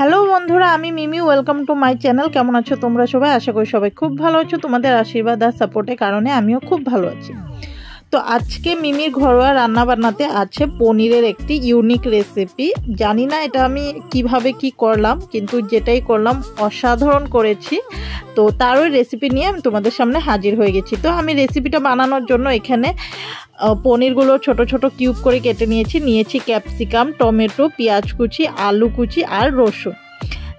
Hello বন্ধুরা, আমি Mimi. Welcome to my channel. কেমন আছো তোমরা সবাই? আশা করি সবাই খুব ভালো আছো। তোমাদের আশীর্বাদ আর সাপোর্টের কারণে আমিও খুব ভালো আছি। তো আজকে মিমির ঘরোয়া রান্নাবান্নাতে আছে পনিরের একটি ইউনিক রেসিপি। জানি না এটা আমি কিভাবে কি করলাম, কিন্তু যেটাই করলাম অসাধারণ করেছি। তো তারই রেসিপি নিয়ে আমি তোমাদের সামনে হাজির হয়ে গেছি। তো আমি রেসিপিটা বানানোর জন্য এখানে পনিরগুলো ছোট ছোট কিউব করে কেটে নিয়েছি ক্যাপসিকাম, টমেটো, পেঁয়াজ কুচি, আলু কুচি আর রসুন।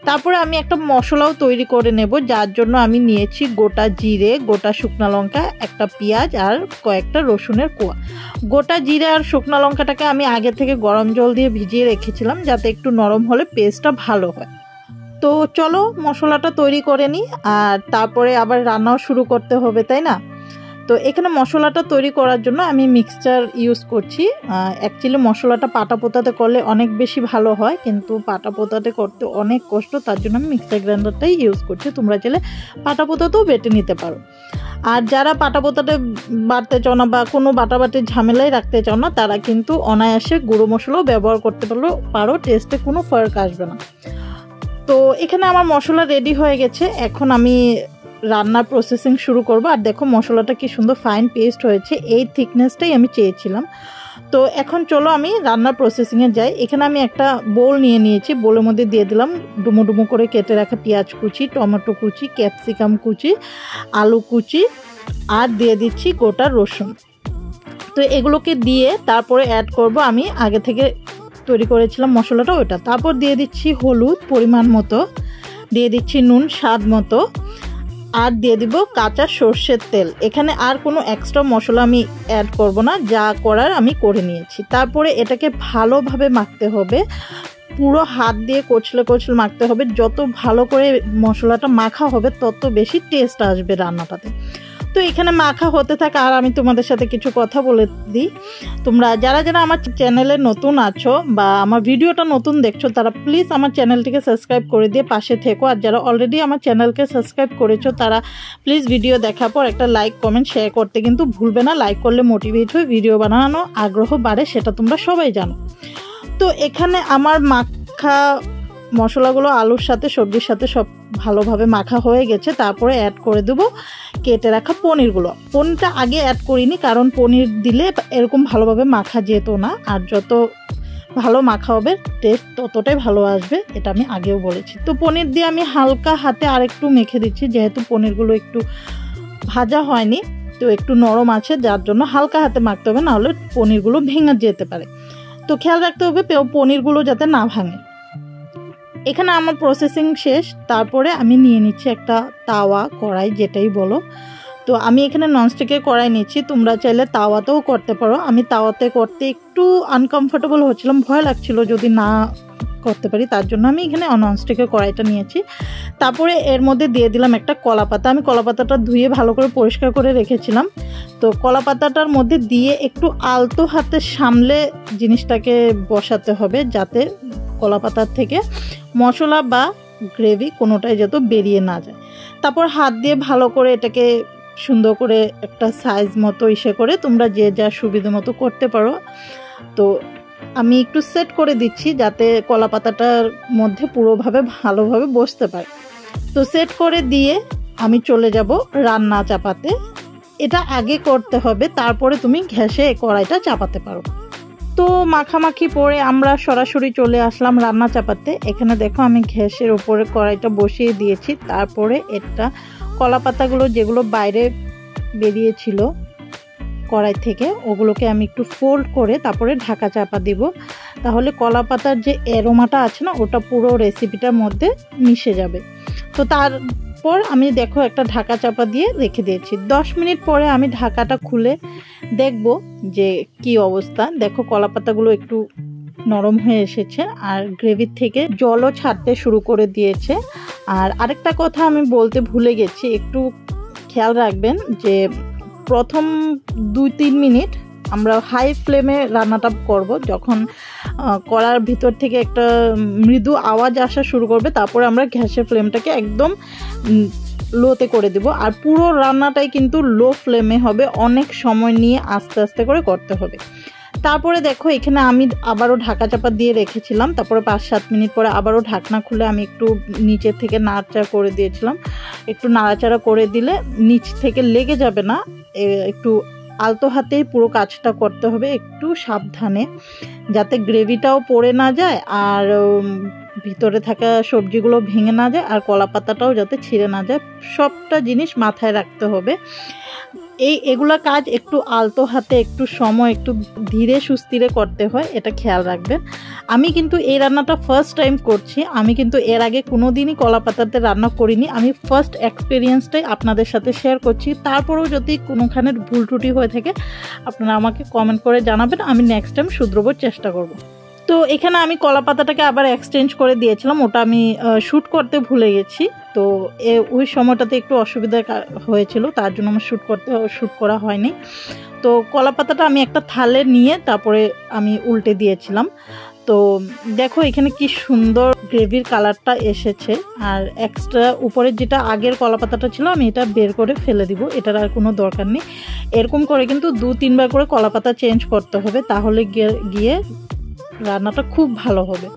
তারপরে আমি একটা মশলাও তৈরি করে নেব, যার জন্য আমি নিয়েছি গোটা জিরে, গোটা শুকনো লঙ্কা, একটা পেঁয়াজ আর কয়েকটা রসুনের কোয়া। গোটা জিরে আর শুকনো লঙ্কাটাকে আমি আগে থেকে গরম জল দিয়ে ভিজিয়ে রেখেছিলাম, যাতে একটু নরম হলে পেস্টটা ভালো হয়। তো চলো মশলাটা তৈরি করে নিই, আর তারপরে আবার রান্নাও শুরু করতে হবে, তাই না? তো এখানে মশলাটা তৈরি করার জন্য আমি মিক্সচার ইউজ করছি। অ্যাকচুয়ালি মশলাটা পাটা পোতাতে করলে অনেক বেশি ভালো হয়, কিন্তু পাটা পোতাতে করতে অনেক কষ্ট, তার জন্য আমি মিক্সার গ্রাইন্ডারটাই ইউজ করছি। তোমরা চাইলে পাটা পোতাতেও বেটে নিতে পারো। আর যারা পাটা পোতাতে বাটতে চাও না বা কোনো বাটাবাটির ঝামেলাই রাখতে চাও না, তারা কিন্তু অনায়াসে গুঁড়ো মশলাও ব্যবহার করতে পারো, টেস্টে কোনো ফার্ক আসবে না। তো এখানে আমার মশলা রেডি হয়ে গেছে, এখন আমি রান্নার প্রসেসিং শুরু করব। আর দেখো মশলাটা কি সুন্দর ফাইন পেস্ট হয়েছে, এই থিকনেসটাই আমি চেয়েছিলাম। তো এখন চলো আমি রান্নার প্রসেসিংয়ে যাই। এখানে আমি একটা বোল নিয়েছি, বোলের মধ্যে দিয়ে দিলাম ডুমো ডুমো করে কেটে রাখা পেঁয়াজ কুচি, টমেটো কুচি, ক্যাপসিকাম কুচি, আলু কুচি আর দিয়ে দিচ্ছি গোটা রসুন। তো এগুলোকে দিয়ে তারপরে অ্যাড করব আমি আগে থেকে তৈরি করেছিলাম মশলাটা, ওটা। তারপর দিয়ে দিচ্ছি হলুদ পরিমাণ মতো, দিয়ে দিচ্ছি নুন স্বাদ মতো, আর দিয়ে দিব কাঁচা সর্ষের তেল। এখানে আর কোনো এক্সট্রা মশলা আমি অ্যাড করব না, যা করার আমি করে নিয়েছি। তারপরে এটাকে ভালোভাবে মাখতে হবে, পুরো হাত দিয়ে কচলে কচলে মাখতে হবে। যত ভালো করে মশলাটা মাখা হবে তত বেশি টেস্ট আসবে রান্নাটাতে। তো এখানে মাখা হতে থাকে, আর আমি তোমাদের সাথে কিছু কথা বলে দিই। তোমরা যারা যারা আমার চ্যানেলে নতুন আছো বা আমার ভিডিওটা নতুন দেখছো, তারা প্লিজ আমার চ্যানেলটিকে সাবস্ক্রাইব করে দিয়ে পাশে থেকো। আর যারা অলরেডি আমার চ্যানেলকে সাবস্ক্রাইব করেছো, তারা প্লিজ ভিডিও দেখার পর একটা লাইক কমেন্ট শেয়ার করতে কিন্তু ভুলবে না। লাইক করলে মোটিভেট হয়ে ভিডিও বানানো আগ্রহ বাড়ে, সেটা তোমরা সবাই জানো। তো এখানে আমার মাখা মশলাগুলো আলুর সাথে সবজির সাথে সব ভালোভাবে মাখা হয়ে গেছে। তারপরে অ্যাড করে দেবো কেটে রাখা পনিরগুলো। পনিরটা আগে অ্যাড করিনি, কারণ পনির দিলে এরকম ভালোভাবে মাখা যেত না, আর যত ভালো মাখা হবে টেস্ট ততটাই ভালো আসবে, এটা আমি আগেও বলেছি। তো পনির দিয়ে আমি হালকা হাতে আরেকটু মেখে দিচ্ছি, যেহেতু পনিরগুলো একটু ভাজা হয়নি, তো একটু নরম আছে, যার জন্য হালকা হাতে মাখতে হবে, নাহলে পনিরগুলো ভেঙে যেতে পারে। তো খেয়াল রাখতে হবে পনিরগুলো যাতে না ভাঙে। এখানে আমার প্রসেসিং শেষ। তারপরে আমি নিয়ে নিচ্ছি একটা তাওয়া, কড়াই যেটাই বলো। তো আমি এখানে ননস্টিকের কড়াই নিচ্ছি, তোমরা চাইলে তাওয়াতেও করতে পারো। আমি তাওয়াতে করতে একটু আনকমফোর্টেবল হচ্ছিলাম, ভয় লাগছিল যদি না করতে পারি, তার জন্য আমি এখানে ননস্টিকের কড়াইটা নিয়েছি। তারপরে এর মধ্যে দিয়ে দিলাম একটা কলা পাতা। আমি কলা পাতাটা ধুয়ে ভালো করে পরিষ্কার করে রেখেছিলাম। তো কলা পাতাটার মধ্যে দিয়ে একটু আলতো হাতে সামলে জিনিসটাকে বসাতে হবে, যাতে কলা পাতার থেকে মশলা বা গ্রেভি কোনোটাই যাতে বেরিয়ে না যায়। তারপর হাত দিয়ে ভালো করে এটাকে সুন্দর করে একটা সাইজ মতো করে তোমরা যে যা সুবিধা মতো করতে পারো। তো আমি একটু সেট করে দিচ্ছি, যাতে কলা পাতাটার মধ্যে পুরোভাবে ভালোভাবে বসতে পারে। তো সেট করে দিয়ে আমি চলে যাব রান্না চাপাতে। এটা আগে করতে হবে, তারপরে তুমি গ্যাসে কড়াইটা চাপাতে পারো। তো মাখামাখি পরে আমরা সরাসরি চলে আসলাম রান্না চাপাতে। এখানে দেখো আমি গ্যাসের উপরে কড়াইটা বসিয়ে দিয়েছি। তারপরে এটা কলা পাতাগুলো যেগুলো বাইরে বেরিয়েছিল কড়াই থেকে, ওগুলোকে আমি একটু ফোল্ড করে তারপরে ঢাকা চাপা দিব। তাহলে কলা পাতার যে অ্যারোমাটা আছে না, ওটা পুরো রেসিপিটার মধ্যে মিশে যাবে। তো তারপর আমি দেখো একটা ঢাকা চাপা দিয়ে রেখে দিয়েছি। 10 মিনিট পরে আমি ঢাকাটা খুলে দেখব যে কি অবস্থা। দেখো কলা পাতাগুলো একটু নরম হয়ে এসেছে, আর গ্রেভির থেকে জলও ছাড়তে শুরু করে দিয়েছে। আর আরেকটা কথা আমি বলতে ভুলে গেছি, একটু খেয়াল রাখবেন যে প্রথম 2-3 মিনিট আমরা হাই ফ্লেমে রান্নাটা করব। যখন কড়ার ভিতর থেকে একটা মৃদু আওয়াজ আসা শুরু করবে, তারপরে আমরা গ্যাসের ফ্লেমটাকে একদম লোতে করে দেব। আর পুরো রান্নাটাই কিন্তু লো ফ্লেমে হবে, অনেক সময় নিয়ে আস্তে আস্তে করে করতে হবে। তারপরে দেখো এখানে আমি আবারও ঢাকা চাপা দিয়ে রেখেছিলাম, তারপরে 5-7 মিনিট পরে আবারও ঢাকনা খুলে আমি একটু নিচের থেকে নাড়াচাড়া করে দিয়েছিলাম। একটু নাড়াচাড়া করে দিলে নিচ থেকে লেগে যাবে না, একটু আলতো হাতেই পুরো কাজটা করতে হবে, একটু সাবধানে, যাতে গ্রেভিটাও পড়ে না যায় আর ভিতরে থাকা সবজিগুলো ভেঙে না যায় আর কলা পাতাটাও যাতে ছিঁড়ে না যায়। সবটা জিনিস মাথায় রাখতে হবে। এগুলা কাজ একটু আলতো হাতে, একটু সময়, একটু ধীরে সুস্থিরে করতে হয়, এটা খেয়াল রাখবেন। আমি কিন্তু এই রান্নাটা ফার্স্ট টাইম করছি, আমি কিন্তু এর আগে কোনো দিনই কলা পাতাতে রান্না করিনি। আমি ফার্স্ট এক্সপিরিয়েন্সটাই আপনাদের সাথে শেয়ার করছি। তারপরেও যদি কোনোখানে ভুল ত্রুটি হয়ে থাকে আপনারা আমাকে কমেন্ট করে জানাবেন, আমি নেক্সট টাইম শুধরোবার চেষ্টা করব। তো এখানে আমি কলা পাতাটাকে আবার এক্সচেঞ্জ করে দিয়েছিলাম, ওটা আমি শ্যুট করতে ভুলে গেছি। তো ওই সময়টাতে একটু অসুবিধা হয়েছিল, তার জন্য আমার শ্যুট করা হয়নি। তো কলা পাতাটা আমি একটা থালে নিয়ে তারপরে আমি উল্টে দিয়েছিলাম। তো দেখো এখানে কি সুন্দর গ্রেভির কালারটা এসেছে। আর এক্সট্রা উপরে যেটা আগের কলা পাতাটা ছিল আমি এটা বের করে ফেলে দিব, এটার আর কোনো দরকার নেই। এরকম করে কিন্তু 2-3 বার করে কলা পাতা চেঞ্জ করতে হবে, তাহলে গিয়ে রান্নাটা খুব ভালো হবে,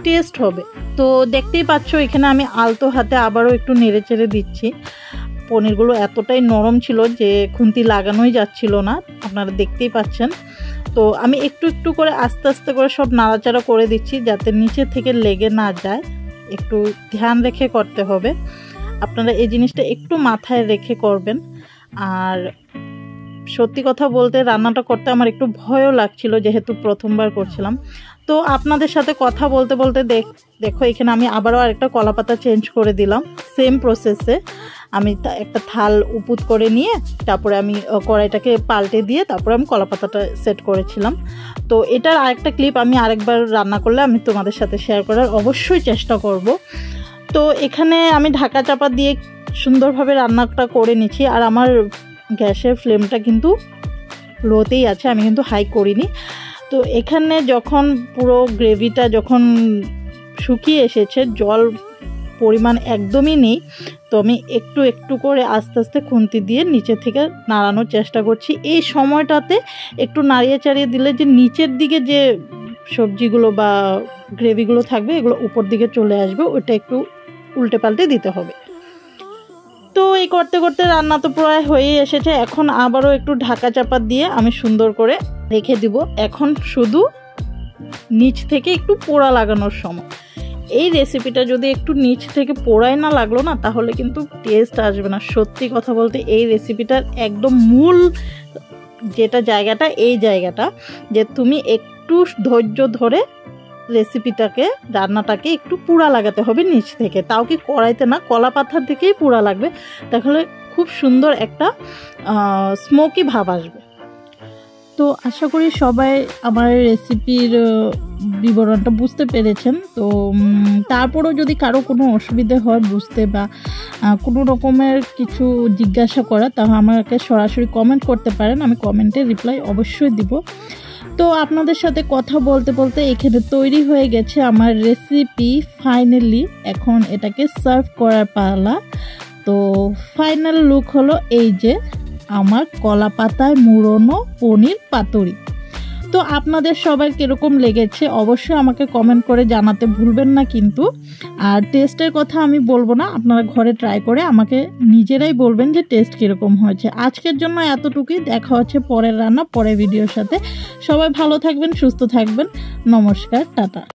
টেস্ট হবে। তো দেখতেই পাচ্ছ এখানে আমি আলতো হাতে আবারও একটু নেড়ে চেড়ে দিচ্ছি। পনিরগুলো এতটাই নরম ছিল যে খুন্তি লাগানোই যাচ্ছিল না, আপনারা দেখতেই পাচ্ছেন। তো আমি একটু একটু করে আস্তে আস্তে করে সব নাড়াচাড়া করে দিচ্ছি যাতে নিচে থেকে লেগে না যায়, একটু ধ্যান রেখে করতে হবে। আপনারা এই জিনিসটা একটু মাথায় রেখে করবেন। আর সত্যি কথা বলতে রান্নাটা করতে আমার একটু ভয়ও লাগছিল, যেহেতু প্রথমবার করছিলাম। তো আপনাদের সাথে কথা বলতে বলতে দেখো এখানে আমি আবারও আরেকটা কলা পাতা চেঞ্জ করে দিলাম। সেম প্রসেসে আমি একটা থাল উপুত করে নিয়ে তারপরে আমি কড়াইটাকে পাল্টে দিয়ে তারপরে আমি কলা পাতাটা সেট করেছিলাম। তো এটার আরেকটা ক্লিপ আমি আরেকবার রান্না করলে আমি তোমাদের সাথে শেয়ার করার অবশ্যই চেষ্টা করব। তো এখানে আমি ঢাকা চাপা দিয়ে সুন্দরভাবে রান্নাটা করে নিচ্ছি। আর আমার গ্যাসের ফ্লেমটা কিন্তু লোতেই আছে, আমি কিন্তু হাই করিনি। তো এখানে যখন পুরো গ্রেভিটা যখন শুকিয়ে এসেছে, জল পরিমাণ একদমই নেই, তো আমি একটু একটু করে আস্তে আস্তে খুন্তি দিয়ে নিচে থেকে নাড়ানোর চেষ্টা করছি। এই সময়টাতে একটু নাড়িয়ে চাড়িয়ে দিলে যে নিচের দিকে যে সবজিগুলো বা গ্রেভিগুলো থাকবে এগুলো উপর দিকে চলে আসবে, ওটা একটু উল্টে পাল্টে দিতে হবে। তো এই করতে করতে রান্না তো প্রায় হয়েই এসেছে। এখন আবারও একটু ঢাকা চাপা দিয়ে আমি সুন্দর করে রেখে দিব। এখন শুধু নিচ থেকে একটু পোড়া লাগানোর সময়। এই রেসিপিটা যদি একটু নিচ থেকে পোড়াই না লাগলো না, তাহলে কিন্তু টেস্ট আসবে না। সত্যি কথা বলতে এই রেসিপিটার একদম মূল যেটা জায়গাটা, এই জায়গাটা যে তুমি একটু ধৈর্য ধরে রেসিপিটাকে, রান্নাটাকে একটু পুড়া লাগাতে হবে নিচ থেকে, তাও কি কড়াইতে না, কলা পাতার থেকেই পুড়া লাগবে, তাহলে খুব সুন্দর একটা স্মোকি ভাব আসবে। তো আশা করি সবাই আমার রেসিপির বিবরণটা বুঝতে পেরেছেন। তো তারপরেও যদি কারো কোনো অসুবিধা হয় বুঝতে বা কোনো রকমের কিছু জিজ্ঞাসা করা, তাহলে আমাকে সরাসরি কমেন্ট করতে পারেন, আমি কমেন্টে রিপ্লাই অবশ্যই দিব। তো আপনাদের সাথে কথা বলতে বলতে এখানে তৈরি হয়ে গেছে আমার রেসিপি ফাইনালি। এখন এটাকে সার্ভ করার পালা। তো ফাইনাল লুক হলো এই যে আমার কলা পাতায় মুড়োনো পনির পাতুরি। তো আপনাদের সবার কিরকম লেগেছে অবশ্যই আমাকে কমেন্ট করে জানাতে ভুলবেন না কিন্তু। আর টেস্টের কথা আমি বলবো না, আপনারা ঘরে ট্রাই করে আমাকে নিজেরাই বলবেন যে টেস্ট কীরকম হয়েছে। আজকের জন্য এতটুকুই, দেখা হচ্ছে পরের রান্না পরের ভিডিওর সাথে। সবাই ভালো থাকবেন, সুস্থ থাকবেন, নমস্কার, টাটা।